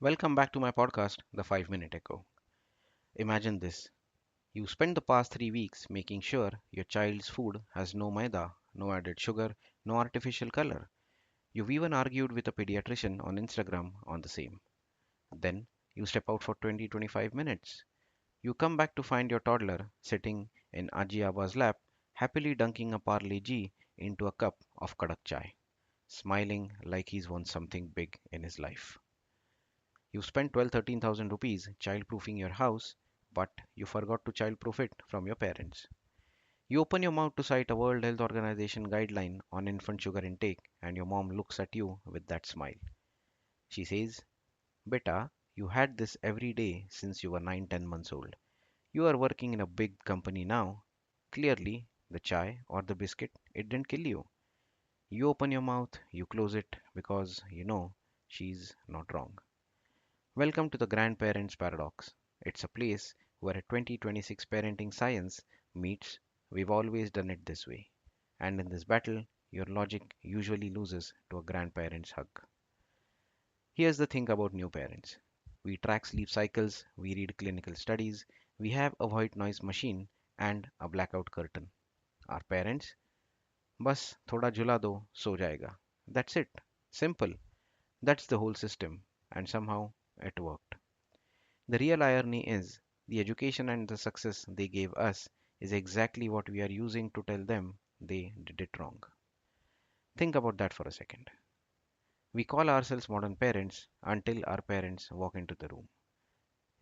Welcome back to my podcast, The 5 Minute Echo. Imagine this. You spent the past 3 weeks making sure your child's food has no maida, no added sugar, no artificial color. You've even argued with a pediatrician on Instagram on the same. Then you step out for 20-25 minutes. You come back to find your toddler sitting in Aji Abba's lap, happily dunking a Parle G into a cup of kadak chai, smiling like he's won something big in his life. You spent 12-13,000 rupees child-proofing your house, but you forgot to child-proof it from your parents. You open your mouth to cite a World Health Organization guideline on infant sugar intake, and your mom looks at you with that smile. She says, Beta, you had this every day since you were 9-10 months old. You are working in a big company now. Clearly, the chai or the biscuit, it didn't kill you. You open your mouth, you close it because you know she's not wrong. Welcome to the Grandparents Paradox. It's a place where a 2026 parenting science meets we've always done it this way. And in this battle, your logic usually loses to a grandparent's hug. Here's the thing about new parents. We track sleep cycles, we read clinical studies, we have a white noise machine and a blackout curtain. Our parents, बस थोड़ा झुला दो सो जाएगा. That's it. Simple. That's the whole system. And somehow it worked. The real irony is the education and the success they gave us is exactly what we are using to tell them they did it wrong. Think about that for a second. We call ourselves modern parents until our parents walk into the room.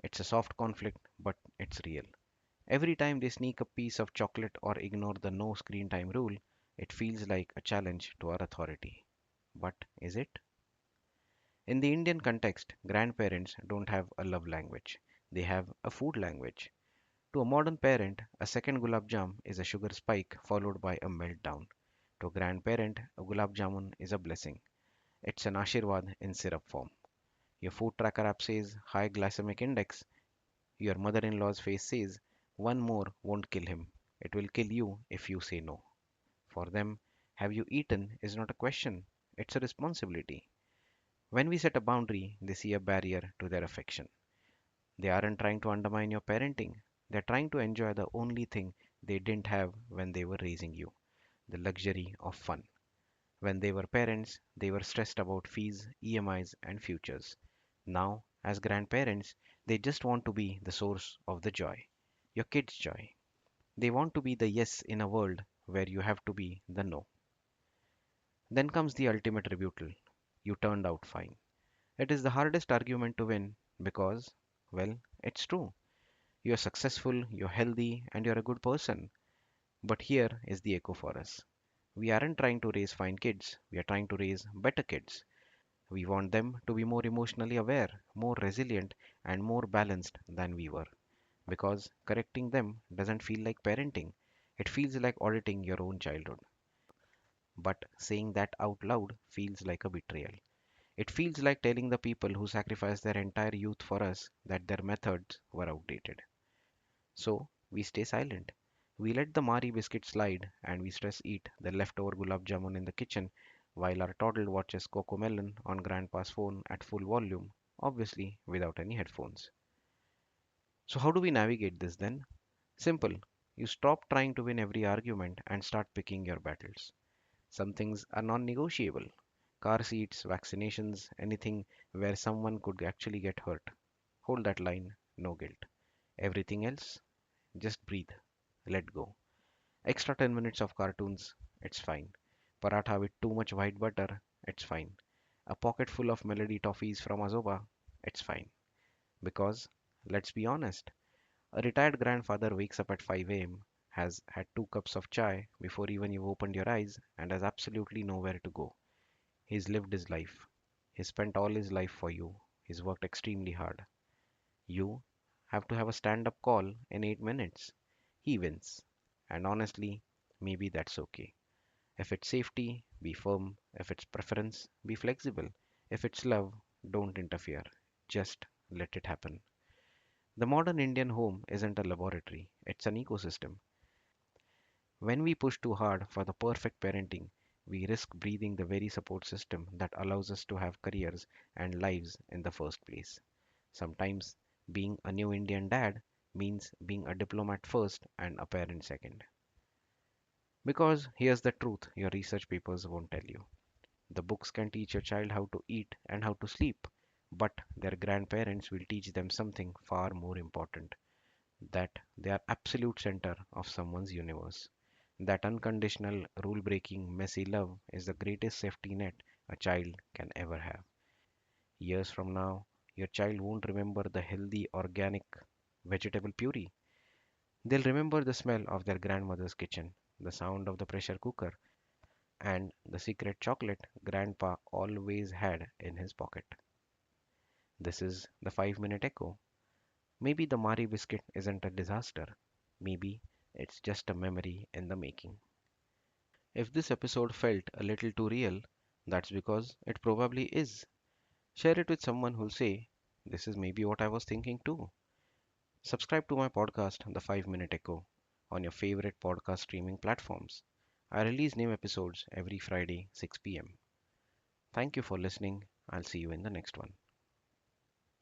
It's a soft conflict, but it's real. Every time they sneak a piece of chocolate or ignore the no screen time rule, it feels like a challenge to our authority. But is it? In the Indian context, grandparents don't have a love language, they have a food language. To a modern parent, a second gulab jam is a sugar spike followed by a meltdown. To a grandparent, a gulab jamun is a blessing. It's an ashirwad in syrup form. Your food tracker app says high glycemic index. Your mother-in-law's face says one more won't kill him. It will kill you if you say no. For them, have you eaten is not a question, it's a responsibility. When we set a boundary, they see a barrier to their affection. They aren't trying to undermine your parenting. They're trying to enjoy the only thing they didn't have when they were raising you, the luxury of fun. When they were parents, they were stressed about fees, EMIs, and futures. Now, as grandparents, they just want to be the source of the joy, your kids' joy. They want to be the yes in a world where you have to be the no. Then comes the ultimate rebuttal. You turned out fine. It is the hardest argument to win because, well, it's true. You're successful, you're healthy, and you're a good person. But here is the echo for us. We aren't trying to raise fine kids, we are trying to raise better kids. We want them to be more emotionally aware, more resilient, and more balanced than we were. Because correcting them doesn't feel like parenting, it feels like auditing your own childhood. But saying that out loud feels like a betrayal. It feels like telling the people who sacrificed their entire youth for us that their methods were outdated. So we stay silent. We let the Mari biscuit slide and we stress eat the leftover gulab jamun in the kitchen while our toddler watches Coco Melon on Grandpa's phone at full volume, obviously without any headphones. So, how do we navigate this then? Simple. You stop trying to win every argument and start picking your battles. Some things are non negotiable. Car seats, vaccinations, anything where someone could actually get hurt. Hold that line, no guilt. Everything else, just breathe, let go. Extra 10 minutes of cartoons, it's fine. Paratha with too much white butter, it's fine. A pocket full of melody toffees from Azoba, it's fine. Because, let's be honest, a retired grandfather wakes up at 5 a.m., has had 2 cups of chai before even you've opened your eyes, and has absolutely nowhere to go. He's lived his life. He's spent all his life for you. He's worked extremely hard. You have to have a stand up call in 8 minutes. He wins. And honestly, maybe that's okay. If it's safety, be firm. If it's preference, be flexible. If it's love, don't interfere. Just let it happen. The modern Indian home isn't a laboratory, it's an ecosystem. When we push too hard for the perfect parenting, we risk breathing the very support system that allows us to have careers and lives in the first place. Sometimes being a new Indian dad means being a diplomat first and a parent second. Because here's the truth your research papers won't tell you. The books can teach your child how to eat and how to sleep, but their grandparents will teach them something far more important, that they are absolute center of someone's universe. That unconditional, rule breaking, messy love is the greatest safety net a child can ever have. Years from now, your child won't remember the healthy, organic vegetable puree. They'll remember the smell of their grandmother's kitchen, the sound of the pressure cooker, and the secret chocolate grandpa always had in his pocket. This is the 5 minute echo. Maybe the Mari biscuit isn't a disaster. Maybe it's just a memory in the making. If this episode felt a little too real, that's because it probably is. Share it with someone who'll say, this is maybe what I was thinking too. Subscribe to my podcast, The 5 Minute Echo, on your favorite podcast streaming platforms. I release new episodes every Friday, 6 p.m. Thank you for listening. I'll see you in the next one.